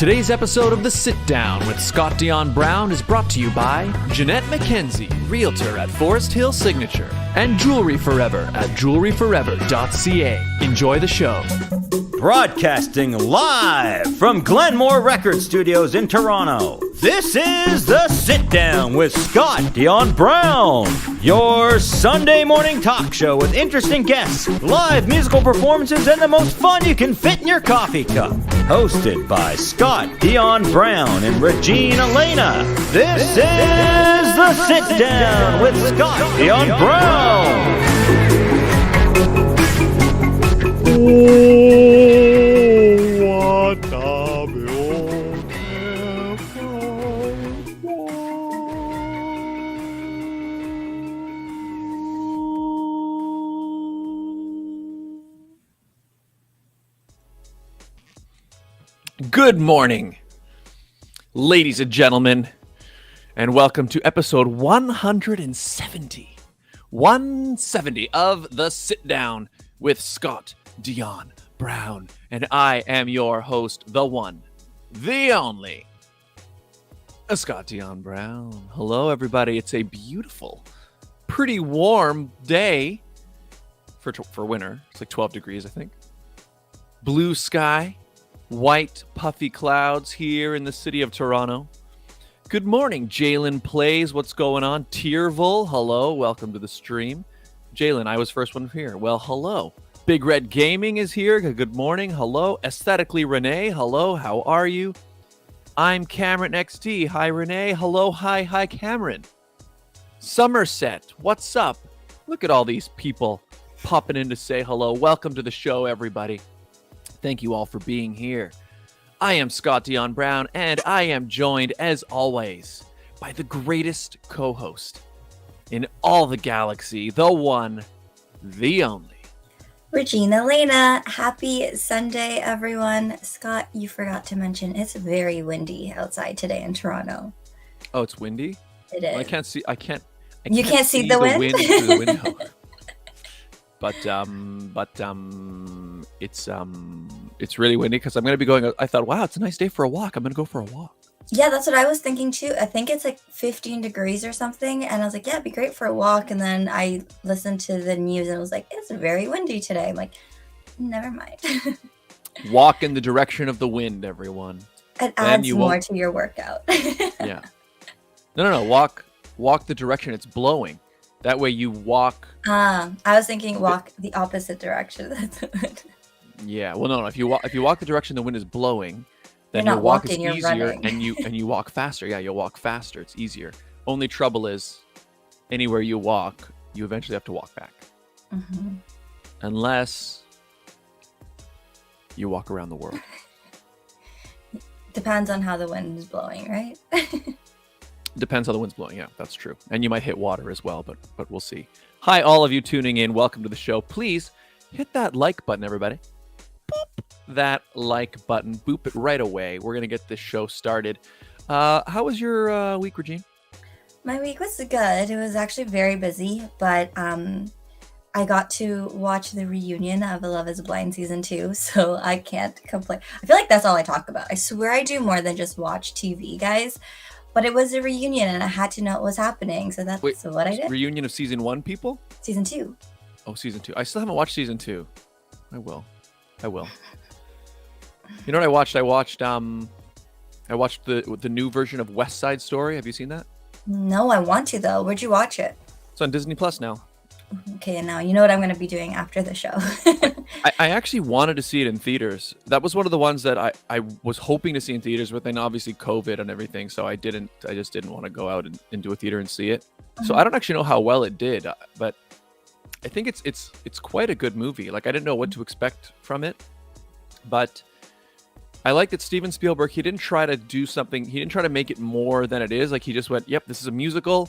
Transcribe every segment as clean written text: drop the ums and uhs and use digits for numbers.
Today's episode of The Sit Down with Scott Dion Brown is brought to you by Jeanette McKenzie, Realtor at Forest Hill Signature, and Jewelry Forever at jewelryforever.ca. Enjoy the show. Broadcasting live from Glenmore Record Studios in Toronto, this is The Sit Down with Scott Dion Brown, your Sunday morning talk show with interesting guests, live musical performances, and the most fun you can fit in your coffee cup. Hosted by Scott Dion Brown and Regine Alaina, this is The Sit Down with Scott Dion Brown. Good morning, ladies and gentlemen, and welcome to episode 170 of The Sit Down with Scott Dion Brown, and I am your host, the one, the only, Scott Dion Brown. Hello, everybody. It's a beautiful, pretty warm day for winter. It's like 12 degrees, I think. Blue sky. White, puffy clouds here in the city of Toronto. Good morning, Jalen Plays. What's going on? Tierville, hello. Welcome to the stream. Jalen, I was first one here. Well, hello. Big Red Gaming is here. Good morning. Hello. Aesthetically Renee. Hello. How are you? I'm Cameron XD. Hi, Renee. Hello. Hi, Cameron. Somerset. What's up? Look at all these people popping in to say hello. Welcome to the show, everybody. Thank you all for being here. I am Scott Dion Brown, and I am joined, as always, by the greatest co-host in all the galaxy, the one, the only, Regine Alaina. Happy Sunday, everyone. Scott, you forgot to mention it's very windy outside today in Toronto. Oh, it's windy? It is. Well, I can't see see the wind through the window. But it's really windy because I'm going to be going. I thought, wow, it's a nice day for a walk. I'm going to go for a walk. Yeah, that's what I was thinking too. I think it's like 15 degrees or something. And I was like, yeah, it'd be great for a walk. And then I listened to the news and it was like, it's very windy today. I'm like, never mind. Walk in the direction of the wind, everyone. It adds more to your workout. Yeah. No. Walk the direction it's blowing. That way you walk. I was thinking walk the opposite direction. That's it. Yeah. Well, no. If you walk the direction the wind is blowing, then your walk is you're easier, running. and you walk faster. Yeah, you'll walk faster. It's easier. Only trouble is, anywhere you walk, you eventually have to walk back, unless you walk around the world. Depends on how the wind is blowing, right? Depends how the wind's blowing. Yeah, that's true. And you might hit water as well, but we'll see. Hi, all of you tuning in. Welcome to the show. Please hit that like button, everybody. Boop that like button. Boop it right away. We're going to get this show started. How was your week, Regine? My week was good. It was actually very busy, but I got to watch the reunion of Love is Blind Season 2, so I can't complain. I feel like that's all I talk about. I swear I do more than just watch TV, guys. But it was a reunion, and I had to know what was happening, so that's what I did. Reunion of Season 1 people? Season 2. Oh, Season 2. I still haven't watched Season 2. I will. You know what I watched? I watched the new version of West Side Story. Have you seen that? No, I want to, though. Where'd you watch it? It's on Disney Plus now. Okay, and now you know what I'm going to be doing after the show. I actually wanted to see it in theaters. That was one of the ones that I was hoping to see in theaters, but then obviously COVID and everything, so I just didn't want to go out into a theater and see it. So I don't actually know how well it did, but I think it's quite a good movie. Like, I didn't know what to expect from it, but I like that Steven Spielberg, he didn't try to do something, he didn't try to make it more than it is. Like, he just went, yep, this is a musical.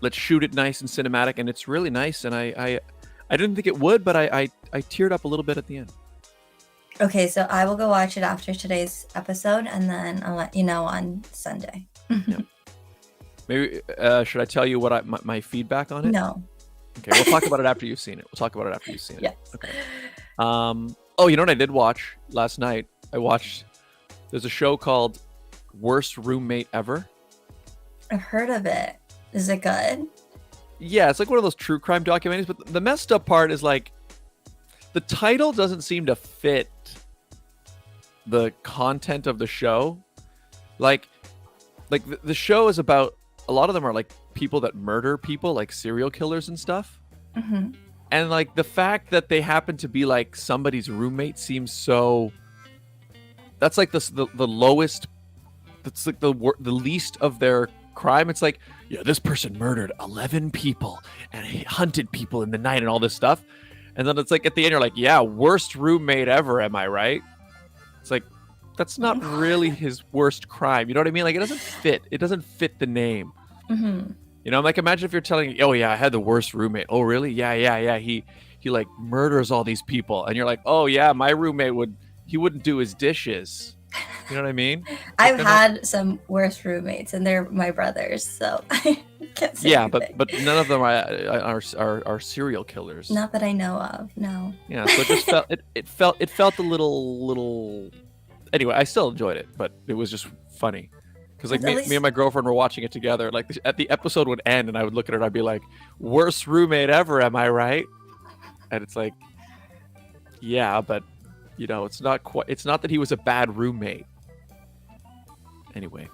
Let's shoot it nice and cinematic, and it's really nice. And I didn't think it would, but I teared up a little bit at the end. Okay, so I will go watch it after today's episode, and then I'll let you know on Sunday. Yeah. Maybe should I tell you what my feedback on it? No. Okay, we'll talk about it after you've seen it. Yes. Okay. Oh, you know what I did watch last night? I watched There's a show called Worst Roommate Ever. I've heard of it. Is it good? Yeah, it's like one of those true crime documentaries, but the messed up part is like the title doesn't seem to fit the content of the show. Like the show is about, a lot of them are like people that murder people, like serial killers and stuff. Mm-hmm. And like the fact that they happen to be like somebody's roommate seems so, that's like the lowest, that's like the least of their crime. It's like, yeah, this person murdered 11 people and he hunted people in the night and all this stuff. And then it's like at the end you're like, yeah, worst roommate ever, am I right? It's like, that's not really his worst crime. You know what I mean? Like it doesn't fit. It doesn't fit the name. Mm-hmm. You know, I'm like, imagine if you're telling, oh yeah, I had the worst roommate. Oh really? Yeah. He like murders all these people. And you're like, oh yeah, my roommate wouldn't do his dishes. You know what I mean? I've had some worse roommates, and they're my brothers, so I can't say anything. but none of them are serial killers. Not that I know of. No. Yeah, so it just felt a little. Anyway, I still enjoyed it, but it was just funny because like me and my girlfriend were watching it together. Like the episode would end, and I would look at her, and I'd be like, "Worst roommate ever, am I right?" And it's like, yeah, but you know, it's not that he was a bad roommate. Anyway,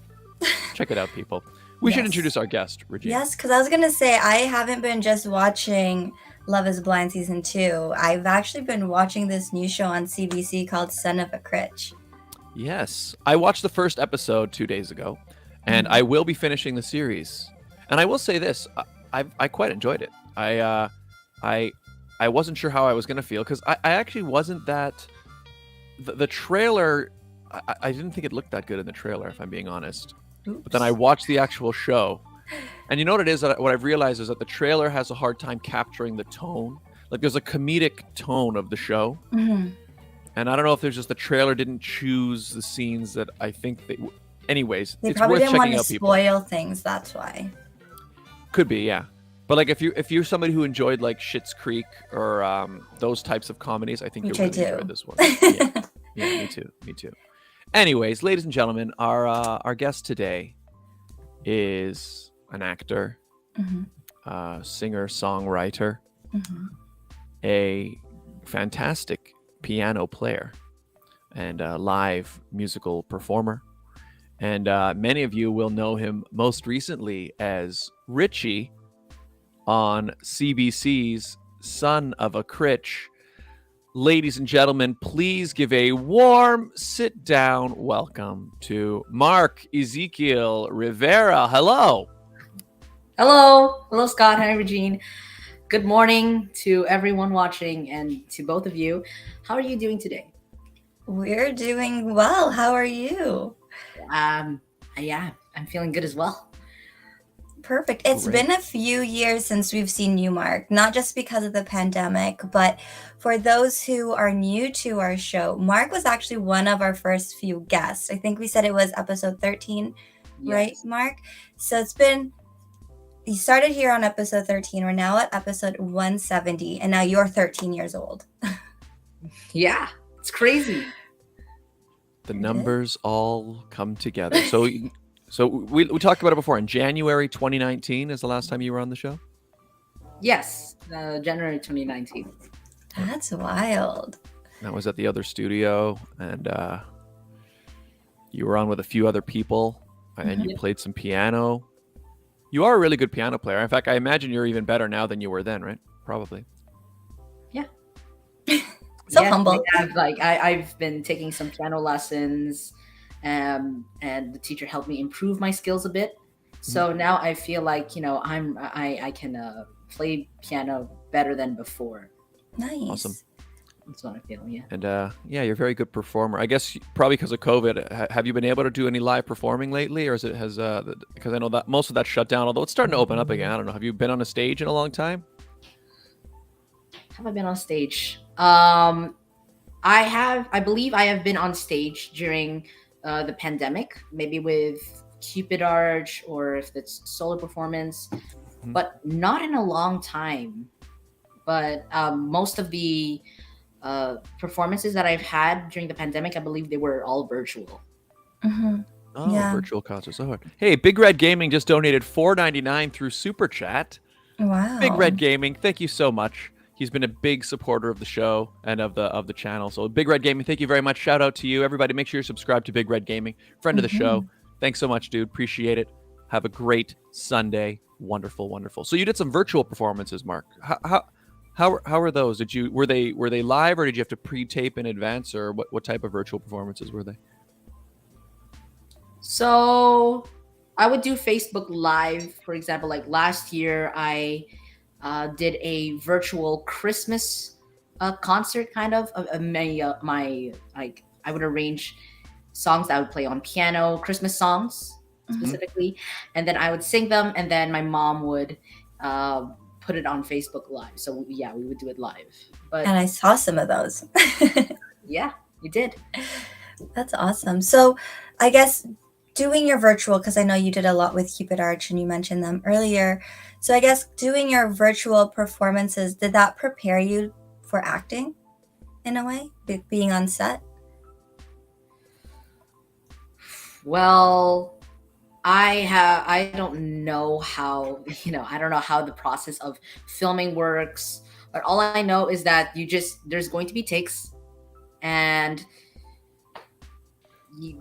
check it out, people. We should introduce our guest, Regine. Yes, because I was going to say, I haven't been just watching Love is Blind Season 2. I've actually been watching this new show on CBC called Son of a Critch. Yes. I watched the first episode 2 days ago, and I will be finishing the series. And I will say this, I quite enjoyed it. I wasn't sure how I was going to feel, because I actually wasn't that... The trailer... I didn't think it looked that good in the trailer, if I'm being honest. Oops. But then I watched the actual show. And you know what it is? What I've realized is that the trailer has a hard time capturing the tone. Like, there's a comedic tone of the show. Mm-hmm. And I don't know if there's just the trailer didn't choose the scenes that I think they... Anyways, they it's probably worth didn't want checking to out, people. spoil things, that's why. Could be, yeah. But like, if you're somebody who enjoyed like Schitt's Creek or those types of comedies, I think you'll really enjoy this one. Yeah, me too. Anyways, ladies and gentlemen, our guest today is an actor, singer-songwriter, a fantastic piano player, and a live musical performer. And many of you will know him most recently as Richie on CBC's Son of a Critch. Ladies and gentlemen, please give a warm sit-down welcome to Mark Ezekiel Rivera. Hello. Hello, Scott. Hi, Regine. Good morning to everyone watching and to both of you. How are you doing today? We're doing well. How are you? Yeah, I'm feeling good as well. Perfect. It's been a few years since we've seen you, Mark, not just because of the pandemic, but for those who are new to our show, Mark was actually one of our first few guests. I think we said it was episode 13, yes. Right, Mark? So you started here on episode 13. We're now at episode 170, and now you're 13 years old. Yeah, it's crazy. The numbers all come together. So we talked about it before. In January 2019 is the last time you were on the show? Yes, January 2019. That's wild. That was at the other studio, and you were on with a few other people, and you played some piano. You are a really good piano player. In fact, I imagine you're even better now than you were then, right? Probably. Yeah. Humble. I've been taking some piano lessons. And the teacher helped me improve my skills a bit. So now I feel like, I can play piano better than before. Nice. Awesome. That's what I feel, yeah. And you're a very good performer. I guess probably because of COVID, have you been able to do any live performing lately, or because I know that most of that shut down, although it's starting to open up again. I don't know. Have you been on a stage in a long time? Have I been on stage? I believe I have been on stage during the pandemic, maybe with Cupid Arch or if it's solo performance, but not in a long time. But most of the performances that I've had during the pandemic, I believe they were all virtual. Oh, Yeah. virtual concerts. So hard. Hey, Big Red Gaming just donated $4.99 through Super Chat. Wow. Big Red Gaming, thank you so much. He's been a big supporter of the show and of the channel. So Big Red Gaming, thank you very much. Shout out to you. Everybody, make sure you're subscribed to Big Red Gaming, friend of the show. Thanks so much, dude. Appreciate it. Have a great Sunday. Wonderful, wonderful. So you did some virtual performances, Mark. How were those? Were they live, or did you have to pre-tape in advance, or what type of virtual performances were they? So I would do Facebook Live, for example. Like last year, I did a virtual Christmas concert, kind of. My like I would arrange songs that I would play on piano, Christmas songs specifically, and then I would sing them, and then my mom would put it on Facebook Live. So yeah, we would do it live. But And I saw some of those. yeah, you did. That's awesome. So I guess doing your virtual, because I know you did a lot with Cupid Arch and you mentioned them earlier. So I guess doing your virtual performances, did that prepare you for acting in a way, being on set? Well, I don't know how, I don't know how the process of filming works, but all I know is that there's going to be takes, and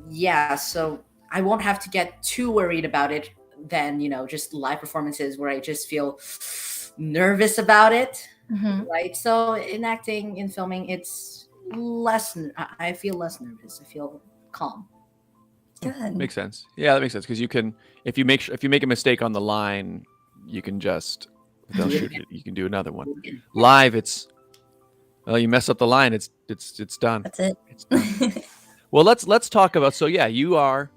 yeah, so I won't have to get too worried about it than, just live performances where I just feel nervous about it. Right. So in acting, in filming, it's I feel less nervous. I feel calm. Good. Makes sense. Yeah, that makes sense, because you can, if you make a mistake on the line, you can just, they'll shoot it. You can do another one. Live, you mess up the line, it's done. That's it. It's done. Well, let's talk about. So yeah, you are,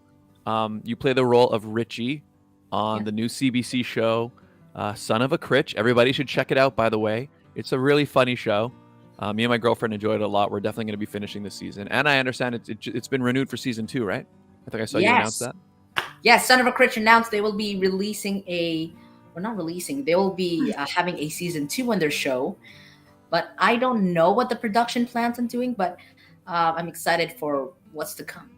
you play the role of Richie on the new CBC show, Son of a Critch. Everybody should check it out. By the way, it's a really funny show. Me and my girlfriend enjoyed it a lot. We're definitely going to be finishing this season, and I understand it's been renewed for season 2, right? I think I saw you announce that. Yes, Son of a Critch announced they will be releasing they will be having a season 2 on their show. But I don't know what the production plans on doing, but I'm excited for what's to come.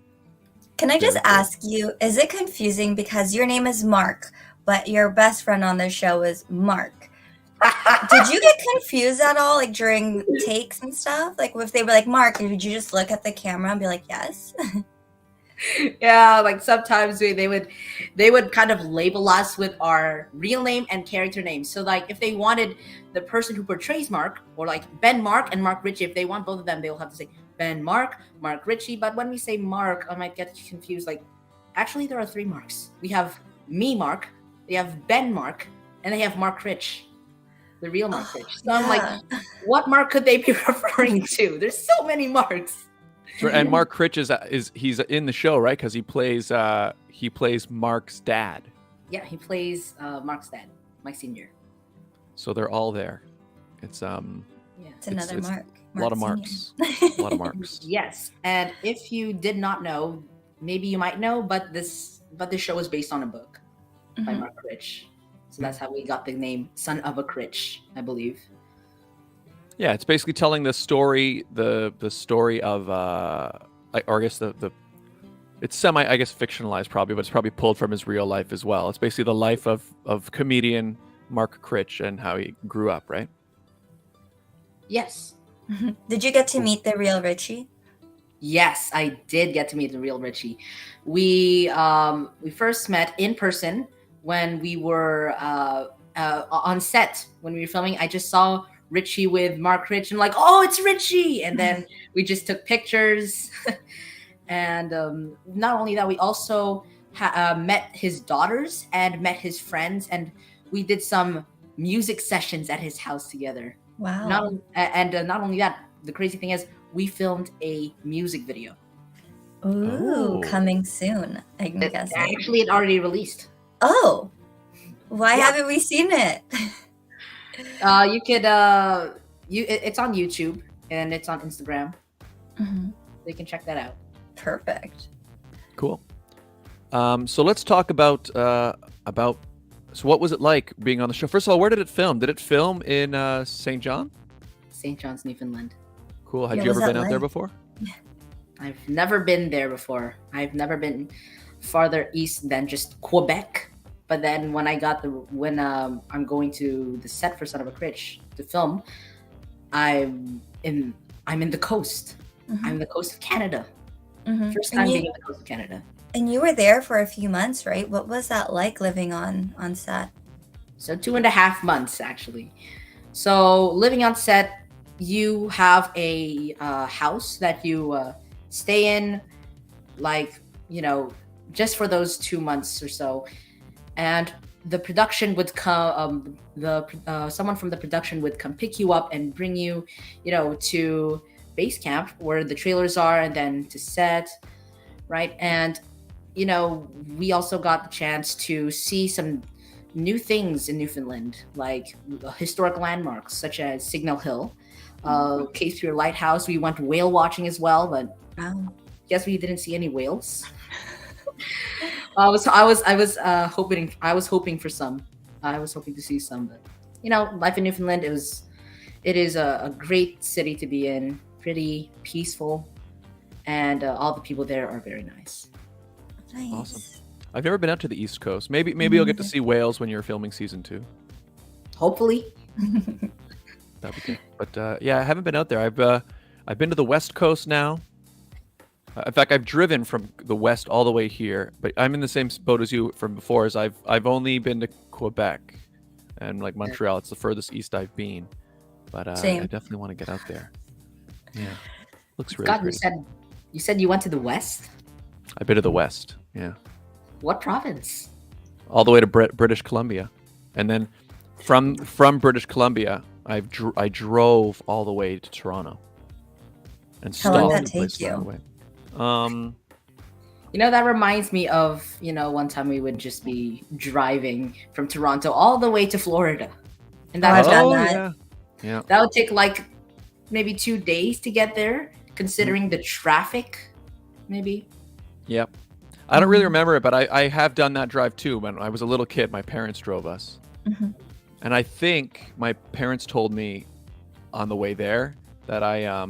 Can I just ask you, is it confusing because your name is Mark, but your best friend on the show is Mark? Did you get confused at all, like during takes and stuff? Like if they were like, Mark, did you just look at the camera and be like, yes? Yeah, like sometimes they would kind of label us with our real name and character name. So like if they wanted the person who portrays Mark, or like Ben Mark and Mark Richie, if they want both of them, they'll have to say Ben Mark, Mark Richie. But when we say Mark, I might get confused. Like, actually, there are 3 Marks. We have me, Mark. We have Ben Mark, and they have Mark Critch, the real Mark Critch. So I'm like, what Mark could they be referring to? There's so many Marks. And Mark Critch he's in the show, right? Because he plays Mark's dad. Yeah, he plays Mark's dad, my senior. So they're all there. It's It's another Mark. A lot of Marks. A lot of Marks. Yes, and if you did not know, maybe you might know, but this show is based on a book by Mark Critch. So that's how we got the name Son of a Critch, I believe. Yeah, it's basically telling the story, the story of, or I guess it's semi, I guess, fictionalized probably, but it's probably pulled from his real life as well. It's basically the life of comedian Mark Critch and how he grew up, right? Yes. Did you get to meet the real Richie? Yes, I did get to meet the real Richie. We first met in person when we were on set when we were filming. I just saw Richie with Mark Critch and like, oh, it's Richie, and then we just took pictures. And not only that, we also met his daughters and met his friends, and we did some music sessions at his house together. Wow. Not only that, the crazy thing is we filmed a music video. Ooh, coming soon, I guess. Actually, it already released. Oh, why haven't we seen it? You could it's on YouTube and it's on Instagram. So you can check that out. Perfect. Cool. So let's talk about so what was it like being on the show? First of all, where did it film? Did it film in St. John? St. John's, Newfoundland. Cool. Had you ever been out there before? I've never been there before. I've never been farther east than just Quebec. But then I'm going to the set for Son of a Critch to film, I'm in the coast. I'm in the coast of Canada. First time being in the coast of Canada. And you were there for a few months, right? What was that like living on set? So 2.5 months actually. So living on set, you have a house that you stay in, like, just for those 2 months or so. And the production would come, someone from the production would come pick you up and bring you, to base camp where the trailers are, and then to set, right? And, we also got the chance to see some new things in Newfoundland, like historic landmarks such as Signal Hill, Cape Fear Lighthouse. We went whale watching as well, but guess we didn't see any whales. I was hoping for some. I was hoping to see some, but life in Newfoundland it is a great city to be in, pretty peaceful, and all the people there are very nice. Nice. Awesome. I've never been out to the East Coast. Maybe you'll get to see whales when you're filming season 2. Hopefully. That'd be good. But yeah, I haven't been out there. I've been to the West Coast now. In fact, I've driven from the west all the way here, but I'm in the same boat as you from before. As I've only been to Quebec and like Montreal. It's the furthest east I've been, but I definitely want to get out there. Yeah, looks really great. You said you went to the west. I've been to the west. Yeah. What province? All the way to British Columbia, and then from British Columbia, I drove all the way to Toronto. And how long did that take you? That reminds me of, one time we would just be driving from Toronto all the way to Florida. And I've done that. Yeah. That would take like maybe 2 days to get there, considering the traffic, maybe. Yep. I don't really remember it, but I have done that drive too. When I was a little kid, my parents drove us. And I think my parents told me on the way there that I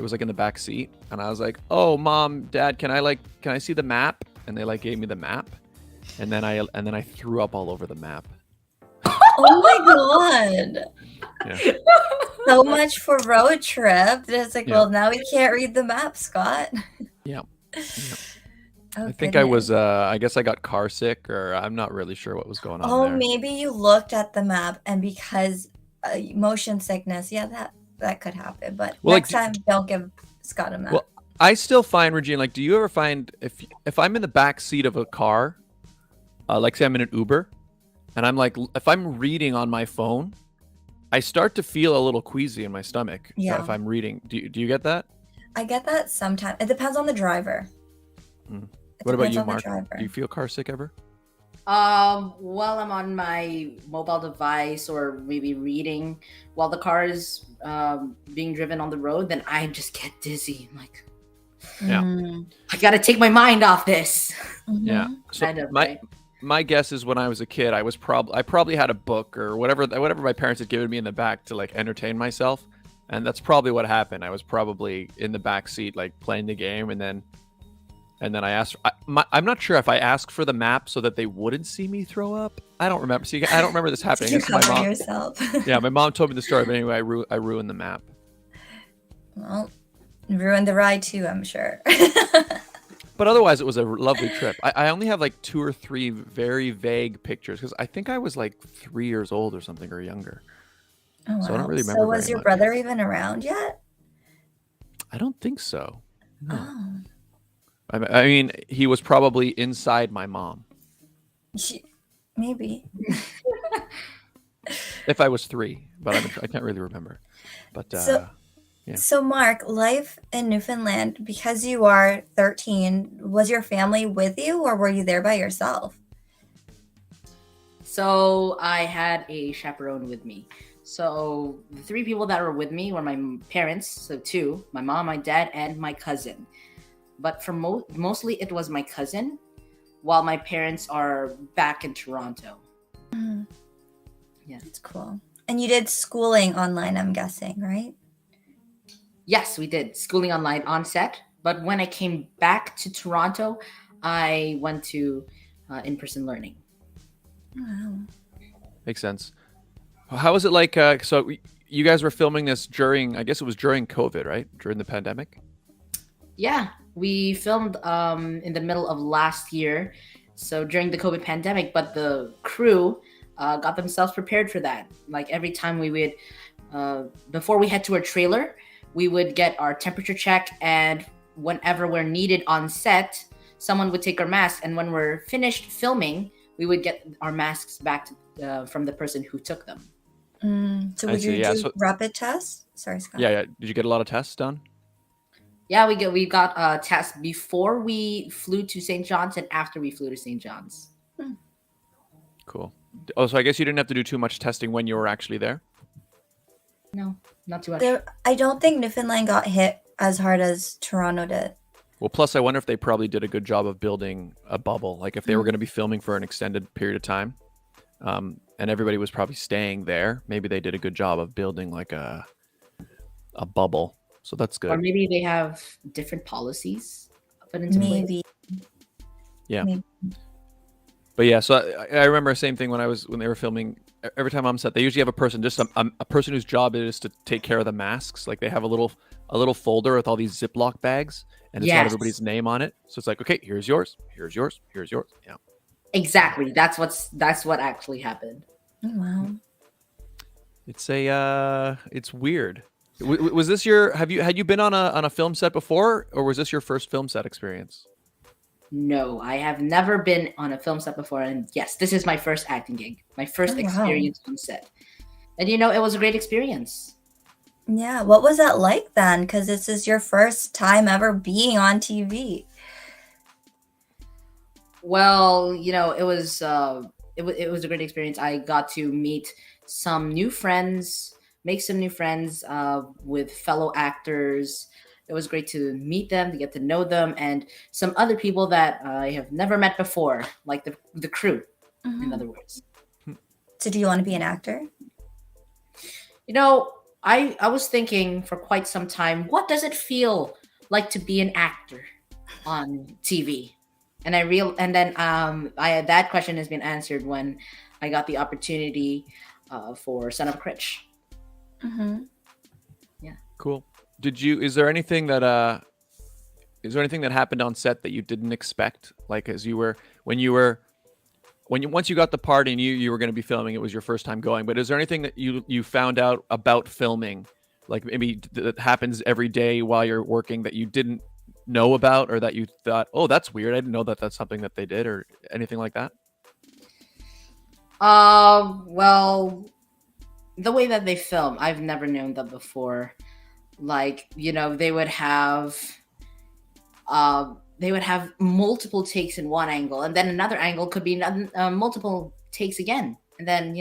was like in the back seat, and I was like, "Oh, Mom, Dad, can I see the map?" And they like gave me the map, and then I threw up all over the map. Oh my god! Yeah. So much for road trip. It's like, well, now we can't read the map, Scott. Yeah. Oh, I think I was. I guess I got car sick, or I'm not really sure what was going on. Oh, there. maybe you looked at the map, and because motion sickness, that could happen. But next time, don't give Scott a map. Well, I still find, Regine, like, do you ever find if I'm in the back seat of a car, like say I'm in an Uber, and I'm like, if I'm reading on my phone, I start to feel a little queasy in my stomach. Yeah. If I'm reading, do you get that? I get that sometimes. It depends on the driver. What about you, Mark? Do you feel car sick ever? While I'm on my mobile device or maybe reading while the car is being driven on the road, then I just get dizzy. I'm like, I gotta take my mind off this. Yeah. So Kind of, my guess is when I was a kid, I probably had a book or whatever my parents had given me in the back to like entertain myself, and that's probably what happened. I was probably in the back seat like playing the game, and then I asked. I'm not sure if I asked for the map so that they wouldn't see me throw up. I don't remember. See, I don't remember this happening. You cover yourself. Yeah, my mom told me the story, but anyway, I ruined the map. Well, ruined the ride too, I'm sure. But otherwise, it was a lovely trip. I only have like 2 or 3 very vague pictures because I think I was like 3 years old or something or younger. Oh, wow. So I don't really remember. So was your brother even around yet? I don't think so. No. Oh. I mean, he was probably inside my mom. Maybe. If I was 3, but I can't really remember. But yeah. So Mark, life in Newfoundland, because you are 13, was your family with you or were you there by yourself? So I had a chaperone with me. So the 3 people that were with me were my parents, so 2, my mom, my dad, and my cousin. But for mostly it was my cousin, while my parents are back in Toronto. Mm. Yeah, that's cool. And you did schooling online, I'm guessing, right? Yes, we did schooling online on set. But when I came back to Toronto, I went to in-person learning. Wow. Makes sense. How was it like? So you guys were filming this during, I guess it was during COVID, right? During the pandemic? Yeah, we filmed in the middle of last year, so during the COVID pandemic, but the crew got themselves prepared for that. Like every time we would, before we head to our trailer, we would get our temperature check, and whenever we're needed on set, someone would take our mask, and when we're finished filming, we would get our masks back from the person who took them. So I would see, you yeah, do so- rapid tests? Sorry, Scott. Yeah. Did you get a lot of tests done? Yeah, we got tests before we flew to St. John's and after we flew to St. John's. Cool. Oh, so I guess you didn't have to do too much testing when you were actually there? No, not too much. I don't think Newfoundland got hit as hard as Toronto did. Well, plus I wonder if they probably did a good job of building a bubble. Like if they were going to be filming for an extended period of time, and everybody was probably staying there, maybe they did a good job of building like a bubble. So that's good. Or maybe they have different policies put into place. Maybe. Yeah. Maybe. But yeah, so I remember the same thing when they were filming. Every time I'm set, they usually have a person, just a person whose job it is to take care of the masks. Like they have a little folder with all these Ziploc bags, and it's got everybody's name on it. So it's like, okay, here's yours, here's yours, here's yours. Yeah. Exactly. That's what actually happened. Oh, wow. It's weird. Was this had you been on a film set before, or was this your first film set experience? No, I have never been on a film set before, and yes, this is my first acting gig, my first experience on set. And it was a great experience. Yeah. What was that like then? Because this is your first time ever being on TV. Well, it was a great experience. I got to meet some new friends, make some new friends with fellow actors. It was great to meet them, to get to know them, and some other people that I have never met before, like the crew, in other words. So do you want to be an actor? I was thinking for quite some time, what does it feel like to be an actor on TV? And that question has been answered when I got the opportunity for Son of Critch. Mm-hmm. Yeah. Cool. Is there anything that happened on set that you didn't expect? Like once you got the part and you were going to be filming, it was your first time going, but is there anything that you found out about filming, like maybe that happens every day while you're working that you didn't know about, or that you thought, oh, that's weird, I didn't know that that's something that they did, or anything like that? Well, the way that they film, I've never known that before. Like, they would have multiple takes in one angle, and then another angle could be multiple takes again. And then,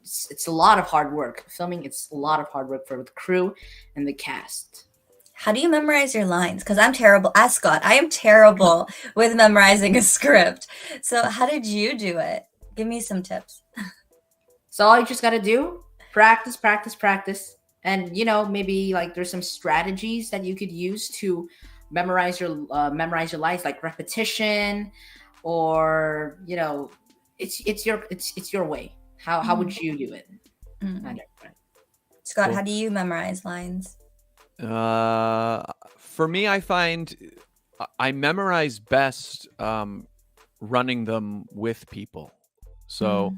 it's a lot of hard work. Filming, it's a lot of hard work for the crew and the cast. How do you memorize your lines? Because I'm terrible. Ask Scott. I am terrible with memorizing a script. So how did you do it? Give me some tips. So all you just got to do, practice. And, maybe like there's some strategies that you could use to memorize your lines, like repetition, or, it's your way. How would you do it? Scott, Cool. How do you memorize lines? For me, I find I memorize best running them with people. So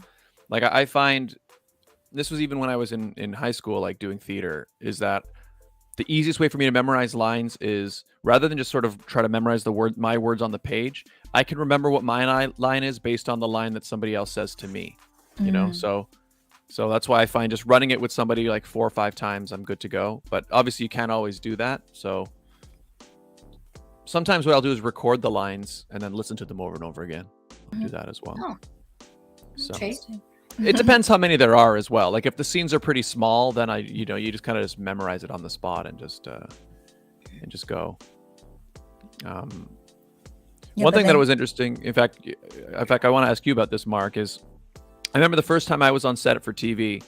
like I find, this was even when I was in high school, like doing theater, is that the easiest way for me to memorize lines is, rather than just sort of try to memorize my words on the page, I can remember what my line is based on the line that somebody else says to me, so that's why I find just running it with somebody like 4 or 5 times, I'm good to go. But obviously you can't always do that. So sometimes what I'll do is record the lines and then listen to them over and over again. I'll do that as well. Oh, So okay. it depends how many there are as well. Like if the scenes are pretty small, then you just kind of just memorize it on the spot and just go. One thing that was interesting, in fact, I want to ask you about this, Mark, is I remember the first time I was on set for TV.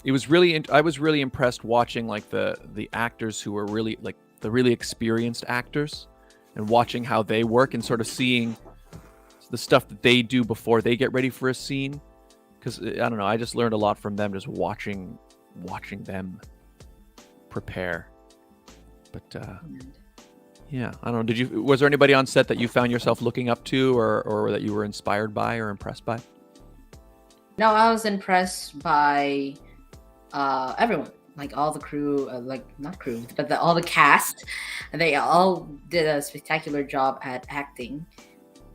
I was really impressed watching like the actors who were really like the really experienced actors and watching how they work and sort of seeing the stuff that they do before they get ready for a scene. Because I don't know, I just learned a lot from them just watching them prepare. But yeah, I don't know. Was there anybody on set that you found yourself looking up to, or that you were inspired by or impressed by? No, I was impressed by everyone, like all the crew, not crew, but all the cast. They all did a spectacular job at acting.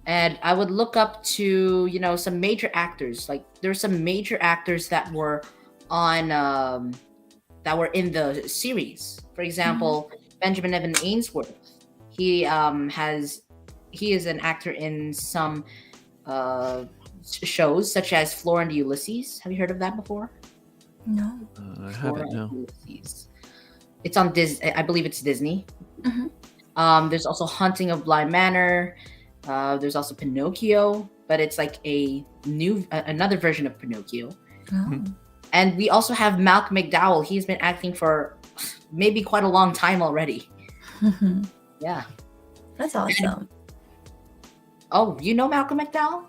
And I would look up to, some major actors. Like there's some major actors that were on, that were in the series. For example, Benjamin Evan Ainsworth. He is an actor in some shows such as Flora and Ulysses. Have you heard of that before? No. I haven't, no. Ulysses. It's on Disney. I believe it's Disney. Mm-hmm. There's also Hunting of Bly Manor. There's also Pinocchio, but it's like another version of Pinocchio. Oh. And we also have Malcolm McDowell. He's been acting for maybe quite a long time already. Yeah. That's awesome. Oh, you know Malcolm McDowell?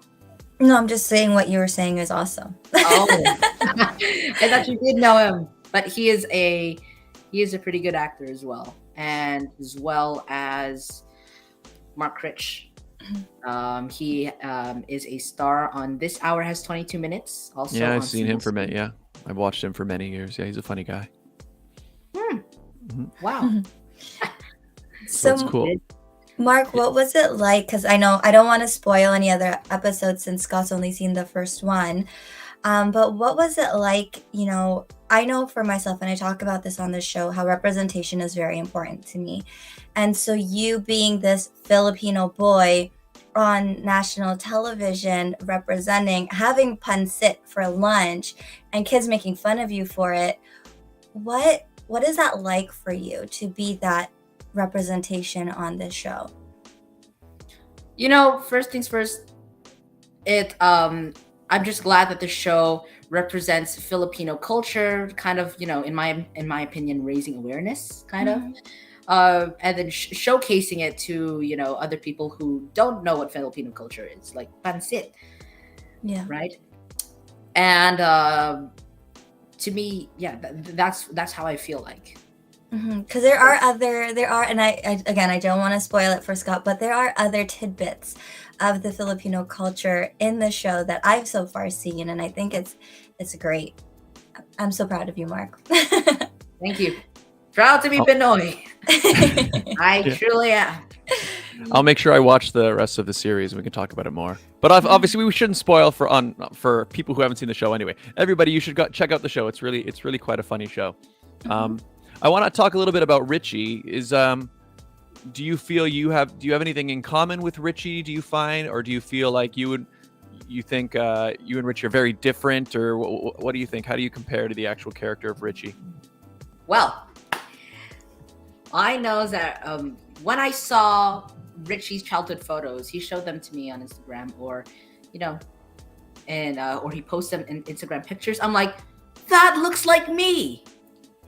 No, I'm just saying what you were saying is awesome. Oh, I thought you did know him, but he is a pretty good actor as well, and as well as Mark Critch. He is a star on This Hour Has 22 Minutes. Also, yeah, I've seen him for many. Yeah, I've watched him for many years. Yeah, he's a funny guy. Wow. So that's cool. Mark, what was it like? Because I know I don't want to spoil any other episodes since Scott's only seen the first one. But what was it like? I know for myself, and I talk about this on the show, how representation is very important to me. And so you being this Filipino boy on national television representing, having pancit for lunch and kids making fun of you for it, what is that like for you to be that representation on this show? First things first, I'm just glad that the show represents Filipino culture, kind of, in my opinion, raising awareness, kind of, and then showcasing it to, other people who don't know what Filipino culture is, like pancit. Yeah. Right. And to me, yeah, that's how I feel like. Because there are, and I don't want to spoil it for Scott, but there are other tidbits of the Filipino culture in the show that I've so far seen, and I think it's great. I'm so proud of you, Mark. Thank you. Proud to be Pinoy. I truly am. I'll make sure I watch the rest of the series and we can talk about it more. But obviously we shouldn't spoil for people who haven't seen the show anyway. Everybody, you should check out the show. It's really quite a funny show. I want to talk a little bit about Richie. Do you feel you have anything in common with Richie? Do you find, or do you feel like you think you and Richie are very different, or what do you think? How do you compare to the actual character of Richie? Well, I know that when I saw Richie's childhood photos, he showed them to me on Instagram, or or he posts them in Instagram pictures. I'm like, that looks like me.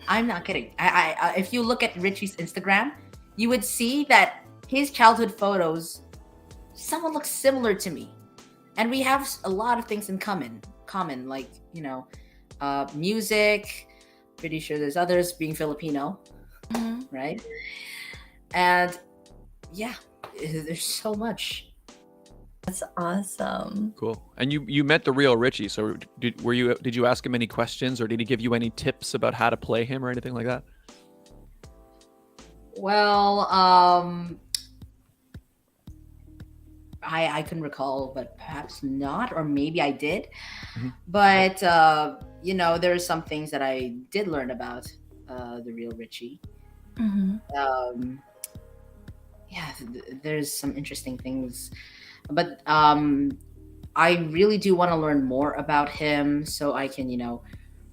I'm not kidding. I if you look at Richie's Instagram, you would see that his childhood photos, someone looks similar to me, and we have a lot of things in common. Like music. Pretty sure there's others, being Filipino, right? And yeah, there's so much. That's awesome. Cool. And you met the real Richie. So did you ask him any questions, or did he give you any tips about how to play him or anything like that? Well, I can recall, but perhaps not, or maybe I did. But there are some things that I did learn about the real Richie. There's some interesting things. But I really do want to learn more about him so I can,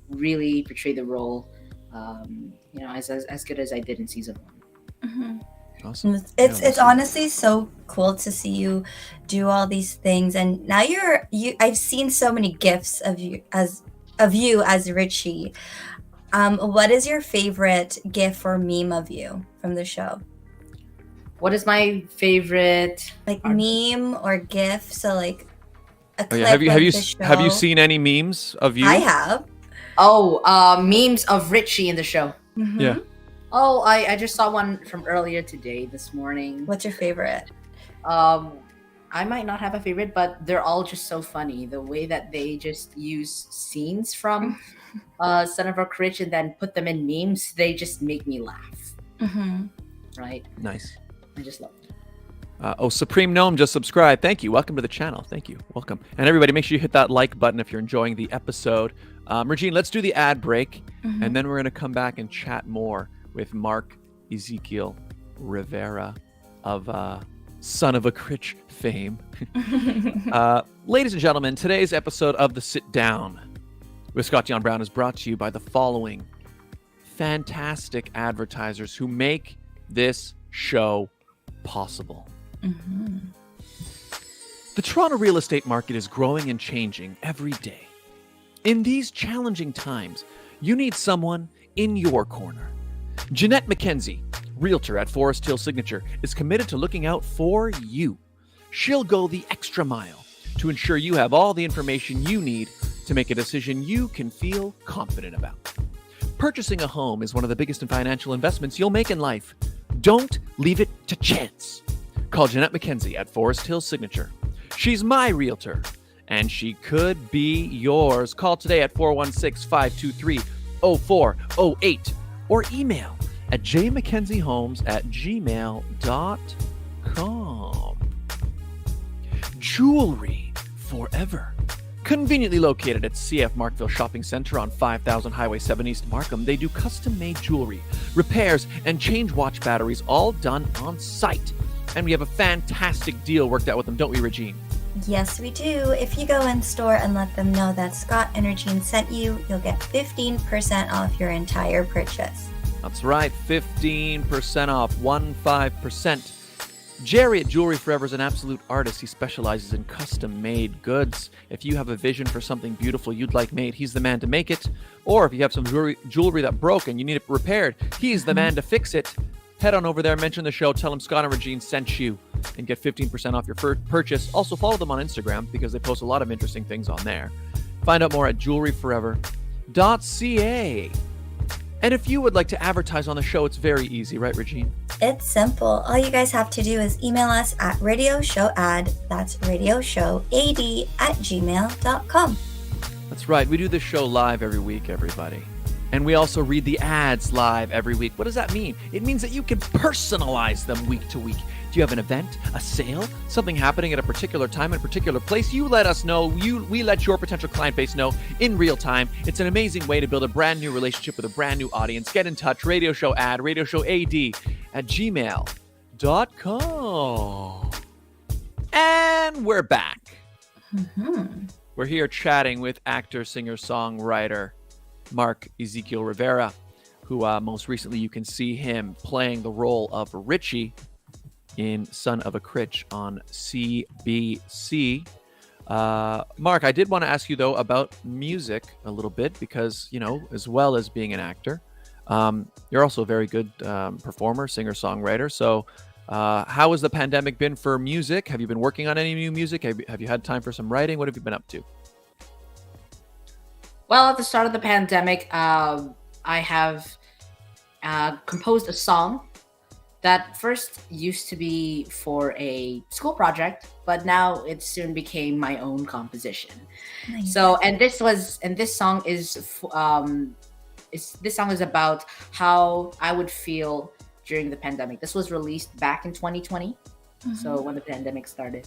really portray the role, as good as I did in season 1. Awesome. It's honestly so cool to see you do all these things, and now I've seen so many gifs of you as Richie. What is your favorite GIF or meme of you from the show? What is my favorite? Like meme or GIF? So like a clip Have you of have you the show. have you seen any memes of you? I have. Oh, memes of Richie in the show. Mhm. Yeah. Oh, I just saw one from earlier today, this morning. What's your favorite? I might not have a favorite, but they're all just so funny. The way that they just use scenes from Son of a Critch and then put them in memes, they just make me laugh. Mm-hmm. Right? Nice. I just love it. Supreme Gnome just subscribed. Thank you. Welcome to the channel. Thank you. Welcome. And everybody, make sure you hit that like button if you're enjoying the episode. Regine, let's do the ad break, and then we're going to come back and chat more with Mark Ezekiel Rivera of Son of a Critch fame. Ladies and gentlemen, today's episode of The Sit Down with Scott Dion Brown is brought to you by the following fantastic advertisers who make this show possible. The Toronto real estate market is growing and changing every day. In these challenging times, you need someone in your corner. Jeanette McKenzie, Realtor at Forest Hill Signature, is committed to looking out for you. She'll go the extra mile to ensure you have all the information you need to make a decision you can feel confident about. Purchasing a home is one of the biggest financial investments you'll make in life. Don't leave it to chance. Call Jeanette McKenzie at Forest Hill Signature. She's my realtor, and she could be yours. Call today at 416-523-0408 or email at JMckenziehomes@gmail.com. Jewelry forever. Conveniently located at CF Markville Shopping Center on 5000 Highway 7 East Markham, they do custom-made jewelry, repairs, and change watch batteries, all done on site. And we have a fantastic deal worked out with them, don't we, Regine? Yes, we do. If you go in store and let them know that Scott and Regine sent you, you'll get 15% off your entire purchase. That's right, 15% off, 15%. Jerry at Jewelry Forever is an absolute artist. He specializes in custom-made goods. If you have a vision for something beautiful you'd like made, he's the man to make it. Or if you have some jewelry that broke and you need it repaired, he's the man to fix it. Head on over there, mention the show, tell him Scott and Regine sent you, and get 15% off your purchase. Also, follow them on Instagram because they post a lot of interesting things on there. Find out more at jewelryforever.ca. And if you would like to advertise on the show, it's very easy, right, Regine? It's simple. All you guys have to do is email us at radioshowad, that's radioshowad@gmail.com. That's right. We do this show live every week, everybody. And we also read the ads live every week. What does that mean? It means that you can personalize them week to week. Do you have an event, a sale, something happening at a particular time in a particular place? You let us know. We let your potential client base know in real time. It's an amazing way to build a brand new relationship with a brand new audience. Get in touch. Radio Show Ad, radioshowad@gmail.com. And we're back. We're here chatting with actor, singer, songwriter Mark Ezekiel Rivera, who most recently you can see him playing the role of Richie in Son of a Critch on CBC. Mark, I did want to ask you, though, about music a little bit because, you know, as well as being an actor, you're also a very good performer, singer-songwriter. So how has the pandemic been for music? Have you been working on any new music? Have you had time for some writing? What have you been up to? Well, at the start of the pandemic, I have composed a song that first used to be for a school project, but now it soon became my own composition. Nice. So, this song is about how I would feel during the pandemic. This was released back in 2020. So when the pandemic started.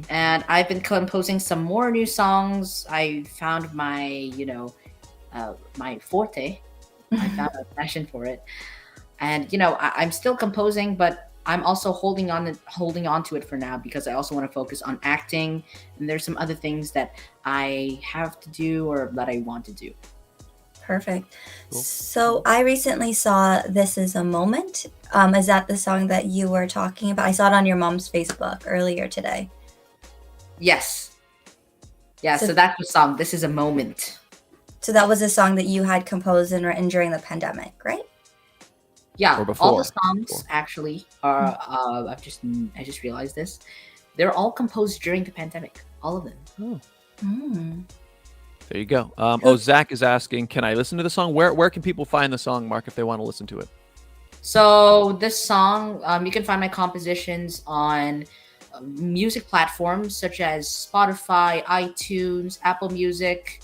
And I've been composing some more new songs. I found my, my forte. I found a passion for it. And, I'm still composing, but I'm also holding on to it for now because I also want to focus on acting. And there's some other things that I have to do or that I want to do. Perfect. Cool. So I recently saw This Is a Moment. Is that the song that you were talking about? I saw it on your mom's Facebook earlier today. Yes. Yeah, so that's the song. This is a moment. So that was a song that you had composed and written during the pandemic, right? Yeah, Or before. all the songs actually are. I just realized this. They're all composed during the pandemic. All of them. Oh. Mm. There you go. Zach is asking, can I listen to the song? Where can people find the song, Mark, if they want to listen to it? So this song, you can find my compositions on music platforms such as Spotify, iTunes, Apple Music,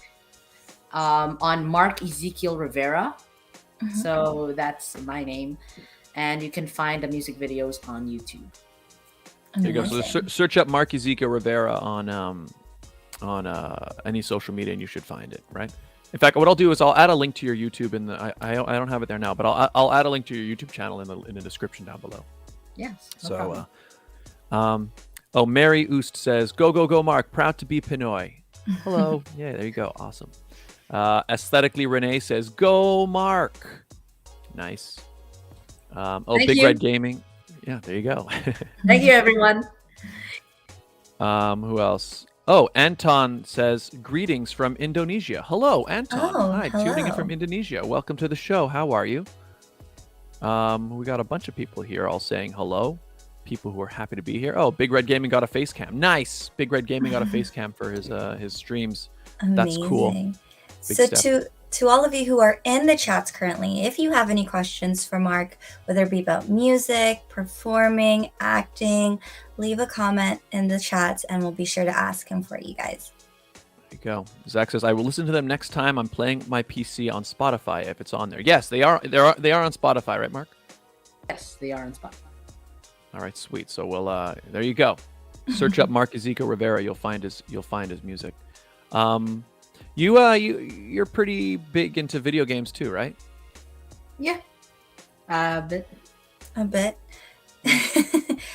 on Mark Ezekiel Rivera. Mhm. So that's my name. And you can find the music videos on YouTube. There you go. So Amazing. search up Mark Ezekiel Rivera on any social media, and you should find it. Right. In fact, what I'll do is I'll add a link to your YouTube in the. I don't have it there now, but I'll add a link to your YouTube channel in the description down below. Yes. No problem. Mary Oost says, "Go, Mark! Proud to be Pinoy." Hello. Yeah, there you go. Awesome. Aesthetically, Renee says, "Go, Mark!" Nice. Thank Big you. Red Gaming. Yeah, there you go. Thank you, everyone. Who else? Oh, Anton says, "Greetings from Indonesia." Hello, Anton. Oh, Hi, tuning in hello. from Indonesia. Welcome to the show. How are you? We got a bunch of people here all saying hello. People who are happy to be here. Oh, Big Red Gaming got a face cam. Nice. Big Red Gaming got a face cam for his streams. That's cool. Amazing. Big So step. to all of you who are in the chats currently, if you have any questions for Mark, whether it be about music, performing, acting, leave a comment in the chats and we'll be sure to ask him for you guys. There you go. Zach says, "I will listen to them next time I'm playing my PC on Spotify if it's on there." Yes, they are. They are on Spotify, right, Mark? Yes, they are on Spotify. All right, sweet. So we'll there you go. Search up Mark Ezekiel Rivera. You'll find his music. You're pretty big into video games too, right? Yeah. But A bit. Why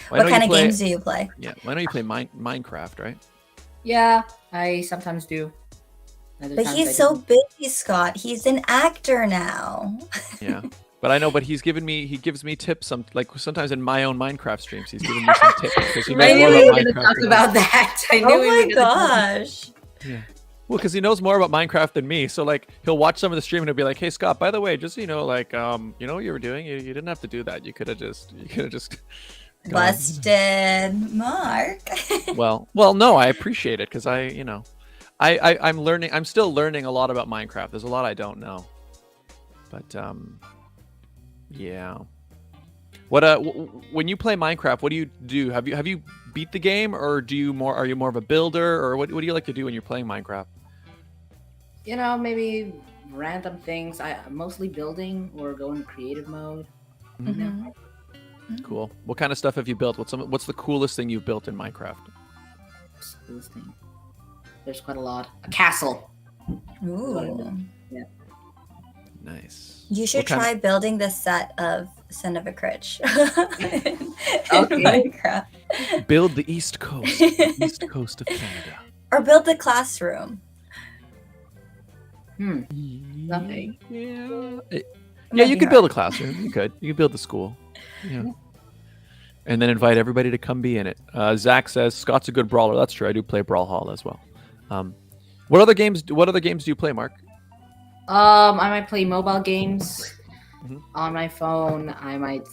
What don't kind you of play- games do you play? Yeah. Why don't you play Minecraft, right? yeah, I sometimes do. Other But times he's I so don't. busy, Scott. He's an actor now. Yeah. But I know. But he gives me tips. Like sometimes in my own Minecraft streams, he's giving me some tips because he I knows knew more we about were going to Minecraft talk than me. about that. I knew Oh we were my gonna talk- gosh. Yeah. Well, because he knows more about Minecraft than me. So like he'll watch some of the stream and he'll be like, "Hey Scott, by the way, just so you know, like you know what you were doing? You didn't have to do that. You could have just gone." Busted. Mark. Well, no, I appreciate it because I'm learning. I'm still learning a lot about Minecraft. There's a lot I don't know, but yeah. What when you play Minecraft, what do you do? Have you beat the game, or are you more of a builder, or what do you like to do when you're playing Minecraft? Maybe random things. I'm mostly building or go in creative mode. Mhm. Cool. What kind of stuff have you built? What's the coolest thing you've built in Minecraft? What's the coolest thing? There's quite a lot. A castle. Ooh. Nice. You should What kind try building the set of Son of a Critch. Okay. Minecraft. Build the East Coast, the East Coast of Canada. Or build the classroom. Nothing. Yeah. Might Yeah, you be could hard. build a classroom. You could build the school. Yeah. And then invite everybody to come be in it. Zach says Scott's a good brawler. That's true. I do play Brawlhalla as well. What other games do you play, Mark? I might play mobile games Mhm. on my phone. I might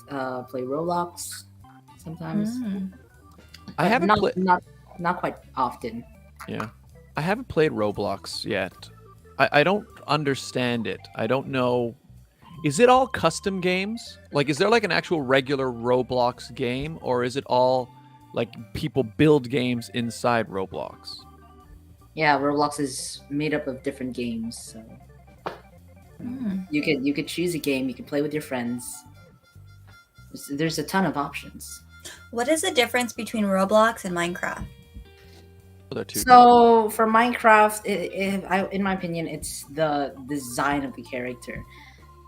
play Roblox sometimes. Mm. I haven't not, played. not quite often. Yeah, I haven't played Roblox yet. I don't understand it. I don't know. Is it all custom games? Like, is there like an actual regular Roblox game, or is it all like people build games inside Roblox? Yeah, Roblox is made up of different games, so Mm. you could choose a game. You can play with your friends. There's a ton of options. What is the difference between Roblox and Minecraft? They're two. So for Minecraft, in my opinion, it's the design of the character,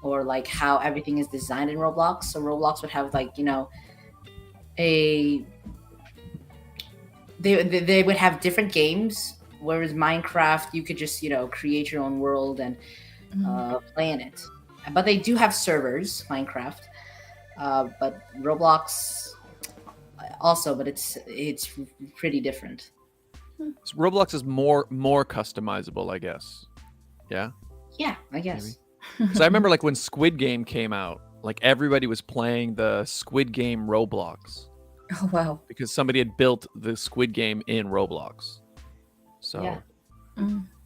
or like how everything is designed in Roblox. So Roblox would have like they would have different games, whereas Minecraft you could just create your own world and play in it. But they do have servers, Minecraft. But Roblox also, but it's pretty different. So Roblox is more customizable, I guess. Yeah. Yeah, I guess. Because I remember like when Squid Game came out, like everybody was playing the Squid Game Roblox Oh wow. because somebody had built the Squid Game in Roblox. So Yeah.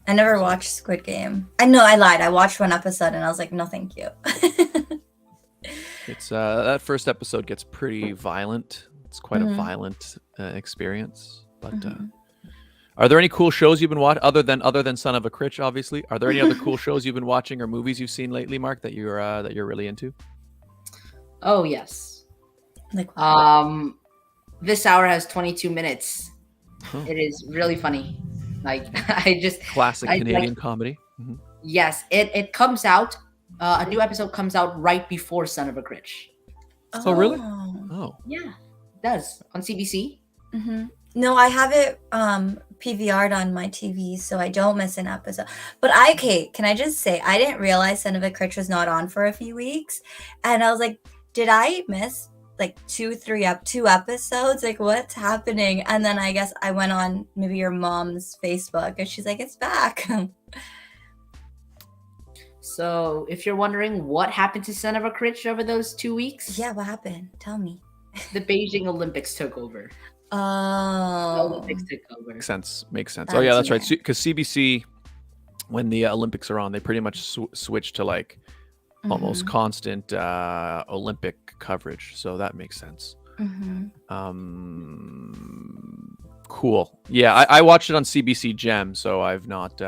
I never watched Squid Game. I know I lied. I watched one episode and I was like, no, thank you. it's that first episode gets pretty violent. It's quite a violent experience. But are there any cool shows you've been watching other than Son of a Critch? Obviously, are there any other cool shows you've been watching or movies you've seen lately, Mark, that you're really into? Oh yes. Like, This hour has 22 minutes. Huh. It is really funny. Like I just Classic Canadian comedy. Mhm. Yes, it comes out. A new episode comes out right before Son of a Critch. Oh, really? Oh, Yeah, it does on CBC. No, I have it PVR'd on my TV, so I don't miss an episode. But can I just say, I didn't realize Son of a Critch was not on for a few weeks, and I was like, did I miss like two episodes? Like, what's happening? And then I guess I went on maybe your mom's Facebook, and she's like, it's back. So, if you're wondering what happened to Son of a Critch over those 2 weeks, Yeah, what happened? Tell me. the Beijing Olympics took over. The Oh, Olympics took over. makes sense. Oh yeah, that's right. Yeah. Because CBC, when the Olympics are on, they pretty much switch to like almost constant Olympic coverage. So that makes sense. Cool. Yeah, I watched it on CBC Gem, so I've not.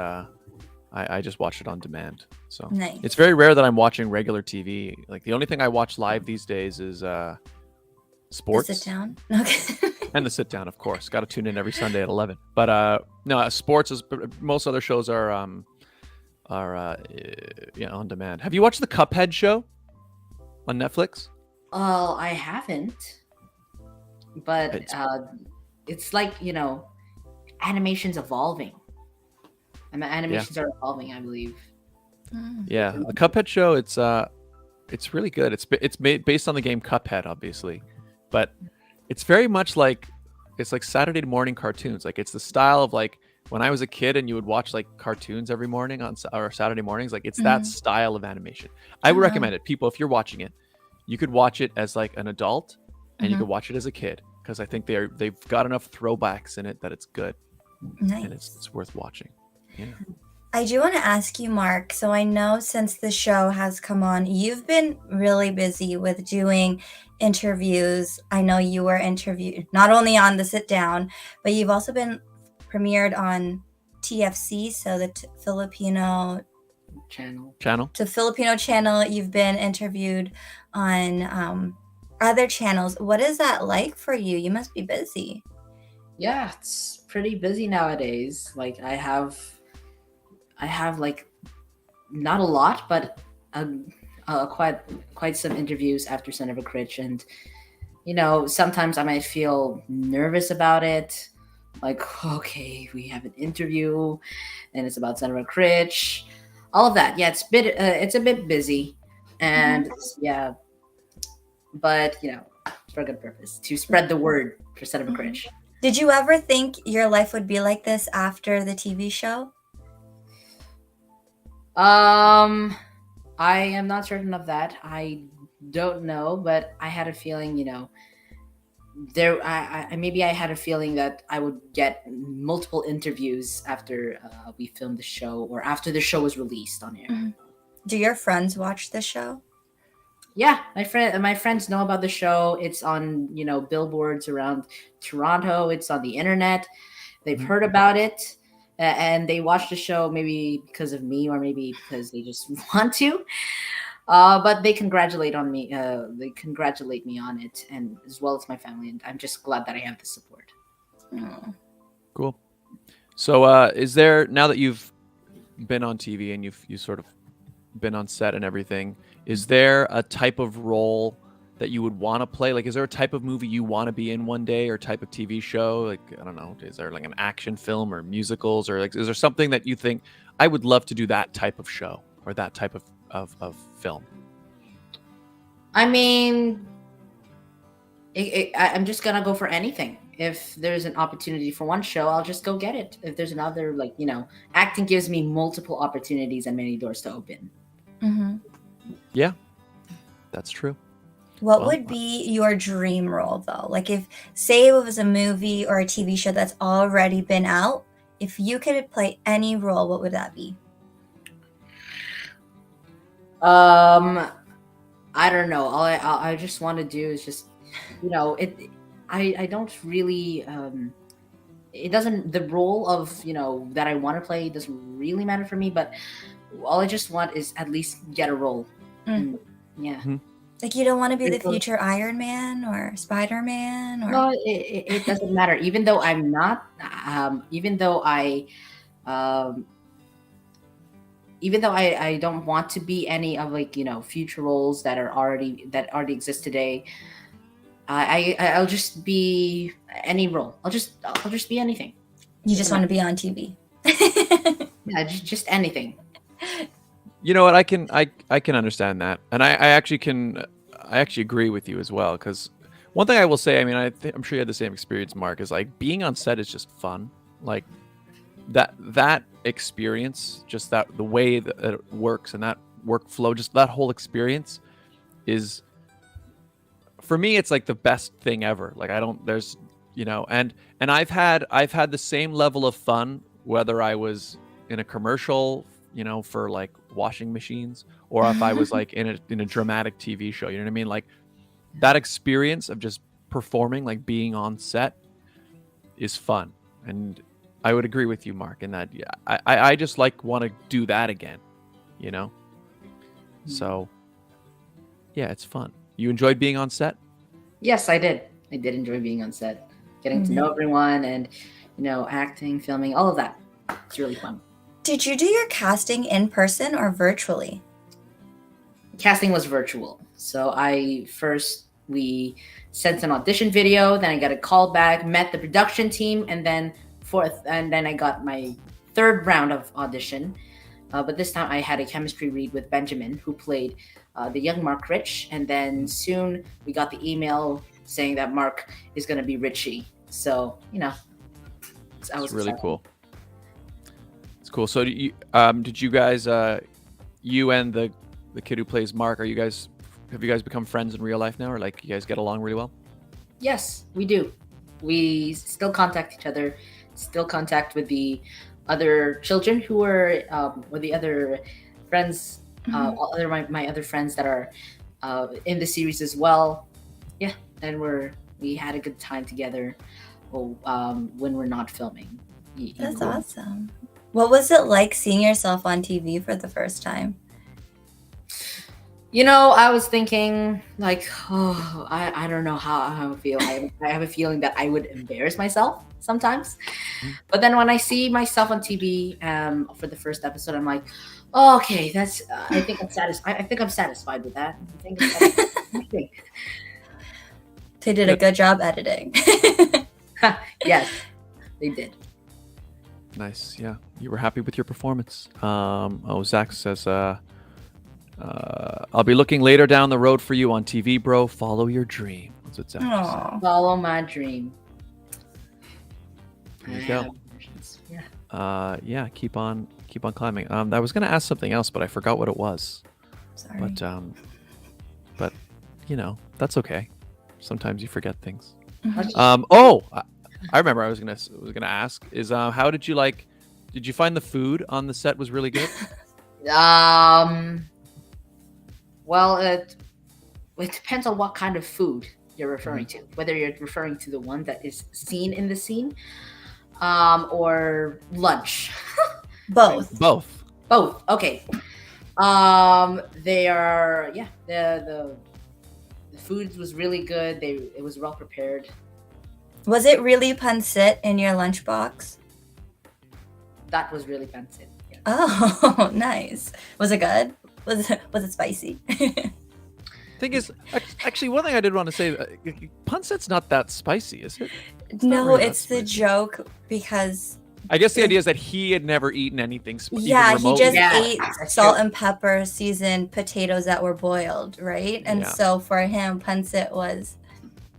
I just watched it on demand. So Nice. it's very rare that I'm watching regular TV. Like the only thing I watch live these days is sports. Sit down. Okay. And the sit down, of course. Got to tune in every Sunday at 11. But no, sports is most other shows are on demand. Have you watched the Cuphead show on Netflix? Well, I haven't, but it's like animation's evolving. Animations are evolving, I believe. Yeah, the Cuphead show. It's really good. It's made based on the game Cuphead, obviously, but it's very much like Saturday morning cartoons. Like it's the style of like when I was a kid and you would watch like cartoons every morning or Saturday mornings. Like it's that style of animation. I would recommend it. People, if you're watching it, you could watch it as like an adult and you could watch it as a kid because I think they've got enough throwbacks in it that it's good. Nice. And it's worth watching. Yeah. I do want to ask you, Mark. So I know since the show has come on, you've been really busy with doing interviews. I know you were interviewed not only on the sit down, but you've also been premiered on TFC, so the Filipino Channel. To Filipino channel. You've been interviewed on other channels. What is that like for you? You must be busy. Yeah, it's pretty busy nowadays. Like I have like not a lot, but quite some interviews after Son of a Critch, and sometimes I might feel nervous about it. Like, okay, we have an interview, and it's about Son of a Critch. All of that, yeah, it's a bit busy, and yeah, but for a good purpose to spread the word for Son of a Critch. Did you ever think your life would be like this after the TV show? I am not certain of that. I don't know, but I had a feeling, maybe I had a feeling that I would get multiple interviews after we filmed the show or after the show was released on air. Do your friends watch the show? Yeah, my friends know about the show. It's on, billboards around Toronto. It's on the internet. They've heard about it. And they watch the show maybe because of me or maybe because they just want to. But they congratulate on me. They congratulate me on it, and as well as my family. And I'm just glad that I have the support. Oh. Cool. So, is there, now that you've been on TV and you've sort of been on set and everything, is there a type of role that you would want to play? Like, is there a type of movie you want to be in one day, or type of TV show? Like, I don't know, is there like an action film or musicals, or like, is there something that you think I would love to do that type of show or that type of film? I mean, I'm just gonna go for anything. if there's an opportunity for one show, I'll just go get it. If there's another, like, acting gives me multiple opportunities and many doors to open. Mm-hmm. Yeah, that's true. What would be your dream role, though? Like, if, say, it was a movie or a TV show that's already been out, if you could play any role, what would that be? I don't know. All I just want to do is just, I don't really, it doesn't, the role of, that I want to play doesn't really matter for me, but all I just want is at least get a role. And, yeah. Mm-hmm. Like, you don't want to be the future Iron Man or Spider-Man? Or... No, it doesn't matter. Even though I'm not, even though I don't want to be any of, like, future roles that already exist today. I'll just be any role. I'll just be anything. You just want to be on TV. Yeah, just anything. You know what? I can understand that, and I actually agree with you as well. Because one thing I will say, I mean, I'm sure you had the same experience, Mark. Is like being on set is just fun. Like that experience, just the way that it works and that workflow, just that whole experience is, for me, it's like the best thing ever. Like and I've had the same level of fun whether I was in a commercial, for like washing machines, or if I was like in a dramatic TV show. You know what I mean? Like that experience of just performing, like being on set, is fun. And I would agree with you, Mark, in that. Yeah, I just want to do that again, So yeah, it's fun. You enjoyed being on set? Yes, I did. I did enjoy being on set, getting to know everyone, and acting, filming, all of that. It's really fun. Did you do your casting in person or virtually? Casting was virtual. So we sent an audition video, then I got a call back, met the production team, and then I got my third round of audition. But this time I had a chemistry read with Benjamin, who played the young Mark Critch, and then soon we got the email saying that Mark is going to be Richie. So, I was really excited. Cool. Cool. So did you guys, you and the kid who plays Mark, have you guys become friends in real life now, or like you guys get along really well? Yes, we do. We still contact each other, still contact with the other children who are, or the other friends, my other friends that are in the series as well. Yeah, and we had a good time together when we're not filming. That's awesome. What was it like seeing yourself on TV for the first time? I was thinking, like, I don't know how I feel. I have a feeling that I would embarrass myself sometimes. But then when I see myself on TV for the first episode, I'm like, oh, okay, I think I'm satisfied. I think I'm satisfied with that. They did a good job editing. Yes, they did. Nice. Yeah, you were happy with your performance. Zach says, I'll be looking later down the road for you on TV, bro. Follow your dream. That's what Zach said. Follow my dream. There you go. Yeah. Keep on climbing. I was gonna ask something else, but I forgot what it was. Sorry. But that's okay. Sometimes you forget things. I remember I was gonna ask is how did you find the food on the set was really good? Well, it depends on what kind of food you're referring to. Whether you're referring to the one that is seen in the scene, or lunch. Both. Okay. They are the food was really good. It was well prepared. Was it really pancit in your lunchbox? That was really pancit. Yeah. Oh, nice. Was it good? Was it spicy? Thing is, actually, one thing I did want to say, pancit's not that spicy, is it? No, it's the joke because I guess the idea is that he had never eaten anything. Yeah, he just ate salt and pepper seasoned potatoes that were boiled, right? And so for him, pancit was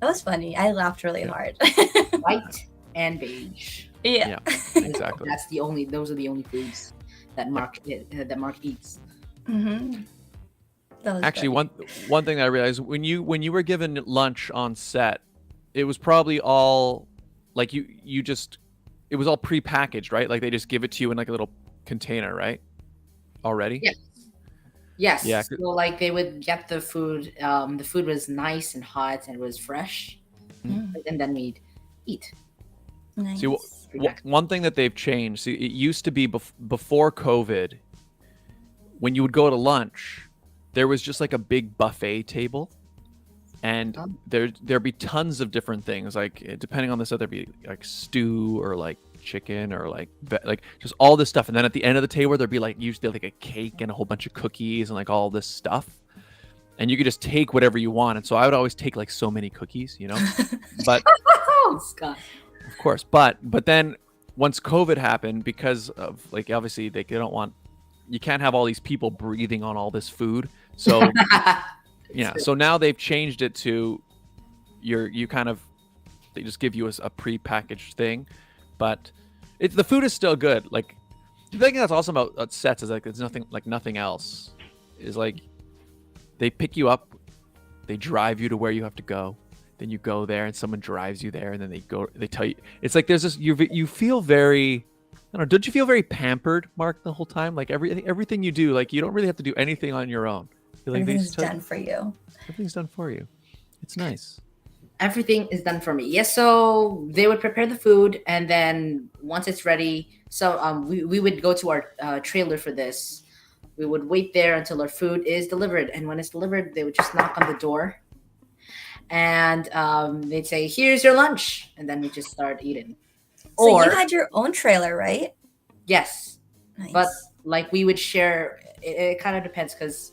That was funny. I laughed really hard. White and beige. Yeah. Exactly. Those are the only foods that Mark eats. Mm-hmm. That was Actually, funny. one thing I realized when you were given lunch on set, it was probably all like you just it was all prepackaged, right? Like they just give it to you in like a little container, right? Already. Yes. Yes. Yeah. So like they would get the food. The food was nice and hot and it was fresh, and then we'd eat. Nice. See, one thing that they've changed. See, it used to be before COVID, when you would go to lunch, there was just like a big buffet table, and there'd be tons of different things. Like depending on the set, there'd be like stew or like chicken or like just all this stuff. And then at the end of the table, there'd be like usually like a cake and a whole bunch of cookies and like all this stuff. And you could just take whatever you want. And so I would always take like so many cookies, you know. But Oh, Scott. of course, but then once COVID happened, because of like obviously they don't want, you can't have all these people breathing on all this food. So yeah, so now they've changed it to they just give you a pre-packaged thing, but the food is still good. Like the thing that's awesome about sets is like it's nothing else. Is like they pick you up, they drive you to where you have to go. Then you go there and someone drives you there, and then they tell you, it's like there's this, you feel very, I don't know, don't you feel very pampered, Mark, the whole time? Like everything you do, like you don't really have to do anything on your own. Like Everything's done for you. Everything's done for you. It's nice. Everything is done for me. Yes, so they would prepare the food, and then once it's ready, so we would go to our trailer for this. We would wait there until our food is delivered, and when it's delivered, they would just knock on the door, and they'd say, "Here's your lunch," and then we just start eating. So you had your own trailer, right? Yes, Nice. but like we would share. It kind of depends because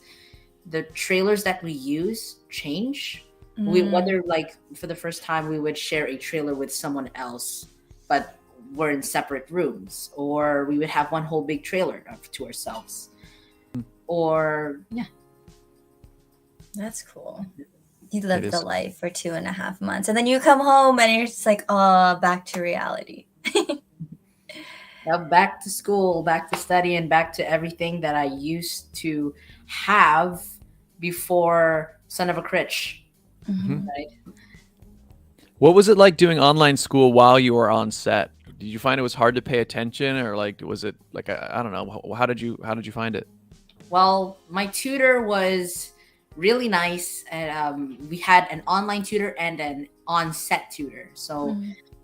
the trailers that we use change. Whether like for the first time we would share a trailer with someone else, but we're in separate rooms, or we would have one whole big trailer to ourselves, or yeah. That's cool. You lived the life for 2.5 months, and then you come home and you're just like, oh, back to reality. Now back to school, back to study, and back to everything that I used to have before Son of a Critch. Mm-hmm. Right? What was it like doing online school while you were on set? Did you find it was hard to pay attention, or like was it like I don't know? How did you find it? Well, my tutor was really nice, and we had an online tutor and an on-set tutor. So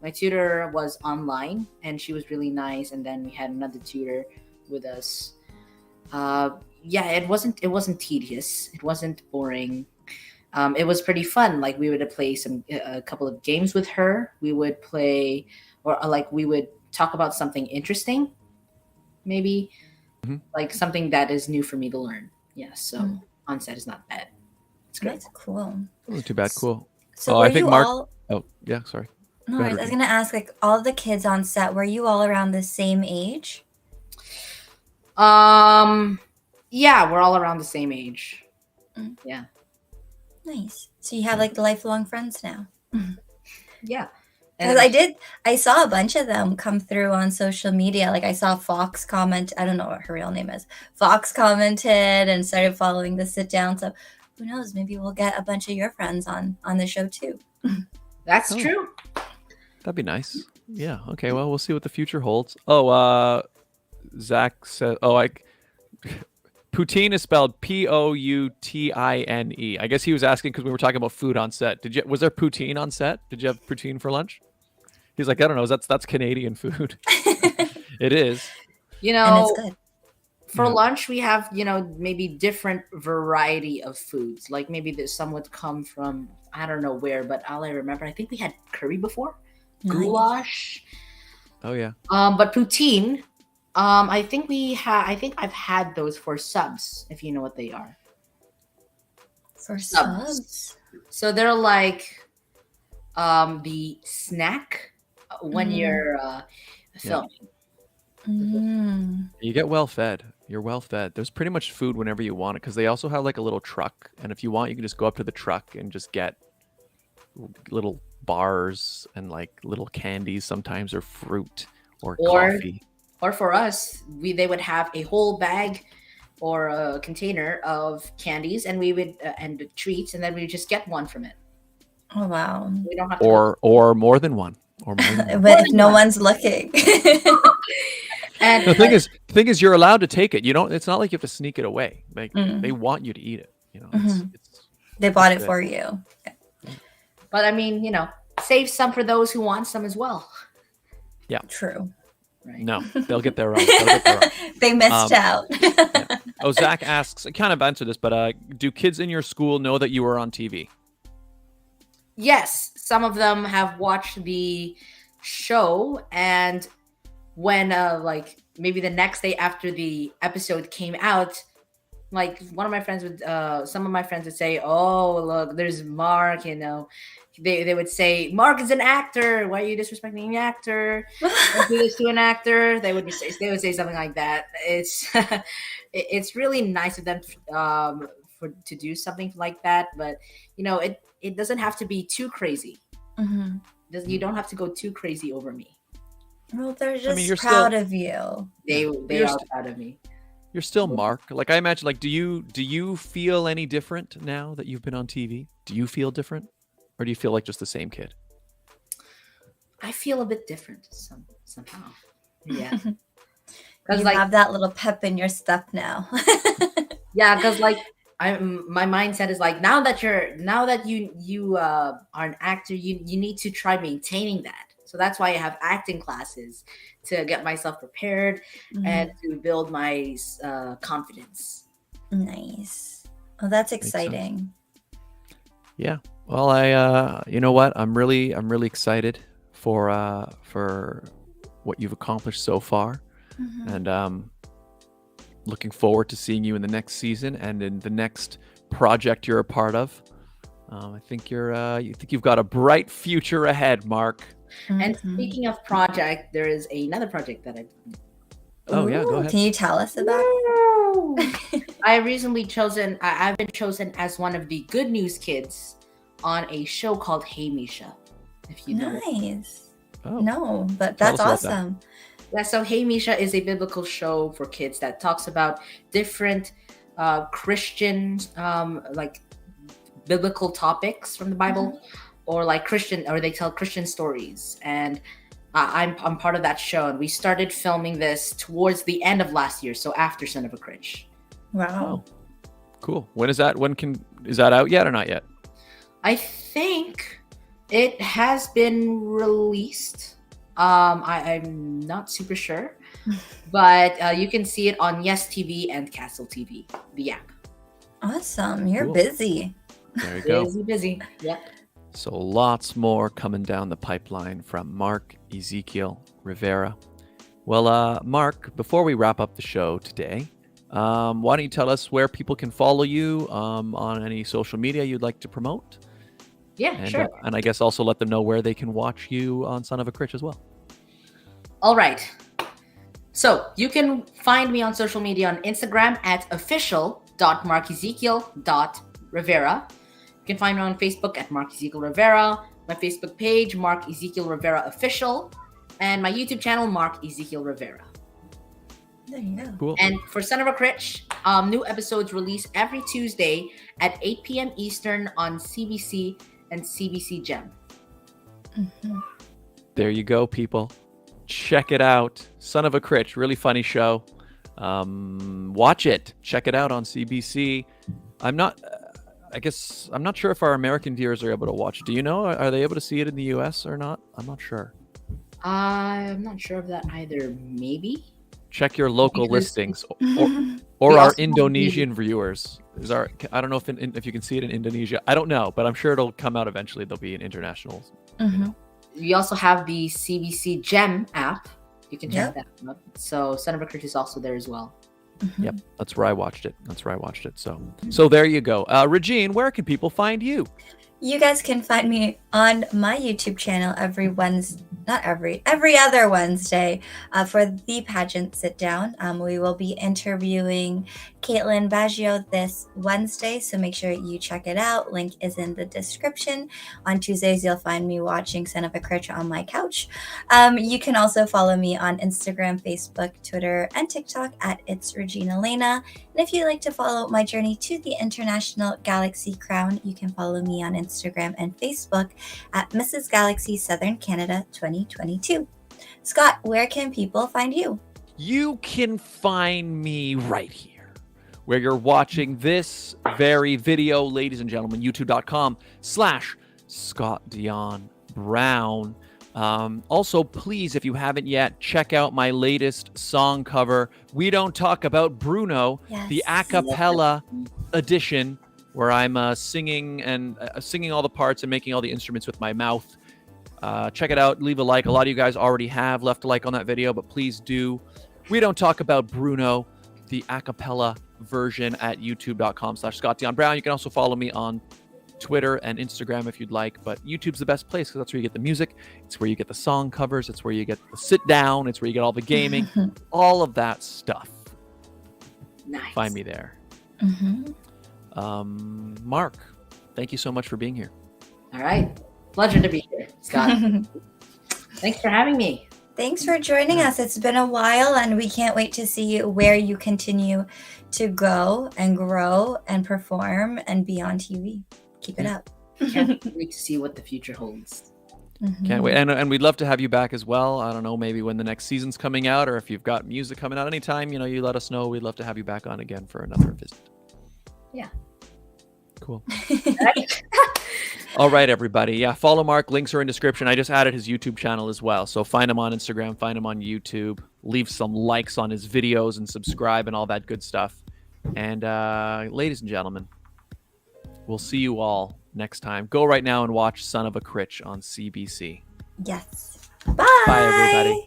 my tutor was online, and she was really nice. And then we had another tutor with us. Yeah, it wasn't tedious. It wasn't boring. It was pretty fun. Like we would play a couple of games with her. We would play, or like we would talk about something interesting, maybe like something that is new for me to learn. Yeah, so on set is not bad. It's great. That's cool. It wasn't too bad. Cool. So I think Mark. Oh yeah, sorry. No, I was gonna ask, like, all the kids on set, were you all around the same age? Yeah, we're all around the same age. Yeah. Nice. So you have like lifelong friends now. Yeah. Because I saw a bunch of them come through on social media. Like I saw Fox comment, I don't know what her real name is. Fox commented and started following the sit down. So who knows? Maybe we'll get a bunch of your friends on the show too. That's true. That'd be nice. Yeah. Okay. Well, we'll see what the future holds. Oh, Zach said, poutine is spelled Poutine. I guess he was asking because we were talking about food on set. Was there poutine on set? Did you have poutine for lunch? He's like, I don't know. That's Canadian food. It is. You know, and it's good. For lunch, we have, maybe different variety of foods. Like maybe some would come from, I don't know where, but all I remember, I think we had curry before. Nice. Goulash. Oh, yeah. But poutine, I think I've had those for subs, if you know what they are. For subs? So they're like the snack when you're filming. You get well fed. You're well fed. There's pretty much food whenever you want it because they also have like a little truck. And if you want, you can just go up to the truck and just get little bars and like little candies sometimes, or fruit or Or coffee. or for us, they would have a whole bag or a container of candies, and we would and treats, and then we would just get one from it. Oh wow. We don't have to go. Or more than one. Or more than one. But if no one's looking. And The thing is, you're allowed to take it. You don't. It's not like you have to sneak it away. Like they want you to eat it. You know, it's They bought it good. for you. but I mean, save some for those who want some as well. True. Right. No, they'll get their own. They'll get their own. They missed out. Oh, Zach asks, I kind of answered this, but do kids in your school know that you are on TV? Yes, some of them have watched the show, and when like maybe the next day after the episode came out, like one of my friends would some of my friends would say, "Oh, look, there's Mark," They would say, "Mark is an actor. Why are you disrespecting an actor? Don't do this to an actor." They would say something like that. It's really nice of them to do something like that, but it doesn't have to be too crazy. Mhm. You don't have to go too crazy over me. Well, they're just you're proud still- of you. They You're are st- proud of me. You're still Mark. Like I imagine, like do you feel any different now that you've been on TV? Do you feel different, or do you feel like just the same kid? I feel a bit different somehow. Yeah. You Because like have that little pep in your step now. yeah, because like my mindset is like now that you are an actor, you need to try maintaining that. So that's why I have acting classes to get myself prepared and to build my confidence. Nice. Oh, that's sense. exciting. Yeah. Well, you know what? I'm really excited for what you've accomplished so far, and looking forward to seeing you in the next season and in the next project you're a part of. I think you've got a bright future ahead, Mark. And Mhm. speaking of project, there is another project that I've done. Oh yeah, go Ooh, ahead. Can you tell us about it? I've been chosen as one of the good news kids on a show called Hey Misha. If you know. Nice. Oh, No, but Tell that's us about that. awesome. Yeah, so Hey Misha is a biblical show for kids that talks about different Christian like biblical topics from the Bible, or like they tell Christian stories. And I'm part of that show, and we started filming this towards the end of last year, so after Son of a Critch. Wow. cool. When is that? Is that out yet or not yet? I think it has been released. I'm not super sure, but you can see it on Yes TV and Castle TV, the app. Awesome. You're Cool. busy. There you go. Busy. Yep. So lots more coming down the pipeline from Mark Ezekiel Rivera. Well, Mark, before we wrap up the show today, why don't you tell us where people can follow you on any social media you'd like to promote? Yeah, And, sure. and I guess also let them know where they can watch you on Son of a Critch as well. All right. So you can find me on social media on Instagram at official.markezekiel.rivera. You can find me on Facebook at Mark Ezekiel Rivera, my Facebook page, Mark Ezekiel Rivera Official, and my YouTube channel, Mark Ezekiel Rivera. There you go. Cool. And for Son of a Critch, new episodes release every Tuesday at 8 p.m. Eastern on CBC and CBC Gem. There you go, people. Check it out. Son of a Critch, really funny show. Watch it. Check it out on CBC. I'm not sure if our American viewers are able to watch it. Do you know? Are they able to see it in the US or not? I'm not sure. I'm not sure of that either. Maybe. Check your local Because- listings or We our also have Indonesian viewers. I don't know if you can see it in Indonesia. I don't know, but I'm sure it'll come out eventually. There'll be an international. We also have the CBC Gem app. You can check Yep. that out. So Son of a Critch is also there as well. Yep, that's where I watched it. So there you go. Regine, where can people find you? You guys can find me on my YouTube channel every other Wednesday for the pageant sit down. We will be interviewing Caitlin Baggio this Wednesday, so make sure you check it out. Link is in the description. On Tuesdays, you'll find me watching Son of a Critch on my couch. You can also follow me on Instagram, Facebook, Twitter, and TikTok at It's Regine Alaina. And if you'd like to follow my journey to the International Galaxy Crown, you can follow me on Instagram and Facebook at Mrs. Galaxy Southern Canada 2022. Scott, where can people find you? You can find me right here, where you're watching this very video, ladies and gentlemen, youtube.com/Scott Dion Brown. Also, please, if you haven't yet, check out my latest song cover, We Don't Talk About Bruno, the a cappella edition, where I'm singing all the parts and making all the instruments with my mouth. Check it out. Leave a like. A lot of you guys already have left a like on that video, but please do. We Don't Talk About Bruno, the a cappella version at youtube.com/Scott Dion Brown. You can also follow me on Twitter and Instagram if you'd like, but YouTube's the best place because that's where you get the music. It's where you get the song covers. It's where you get the sit down. It's where you get all the gaming, all of that stuff. Nice. Find me there. Mark, thank you so much for being here. All right. Pleasure to be here, Scott. Thanks for having me. Thanks for joining us. It's been a while, and we can't wait to see where you continue to go and grow and perform and be on TV. Keep it up. Can't wait to see what the future holds. Can't wait. And we'd love to have you back as well. I don't know, maybe when the next season's coming out, or if you've got music coming out anytime, you let us know. We'd love to have you back on again for another visit. Yeah. Cool. All right, everybody. Yeah, follow Mark. Links are in description. I just added his YouTube channel as well. So find him on Instagram, find him on YouTube, leave some likes on his videos and subscribe and all that good stuff. And ladies and gentlemen, we'll see you all next time. Go right now and watch Son of a Critch on CBC. Yes. Bye. Bye,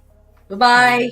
everybody. Bye-bye.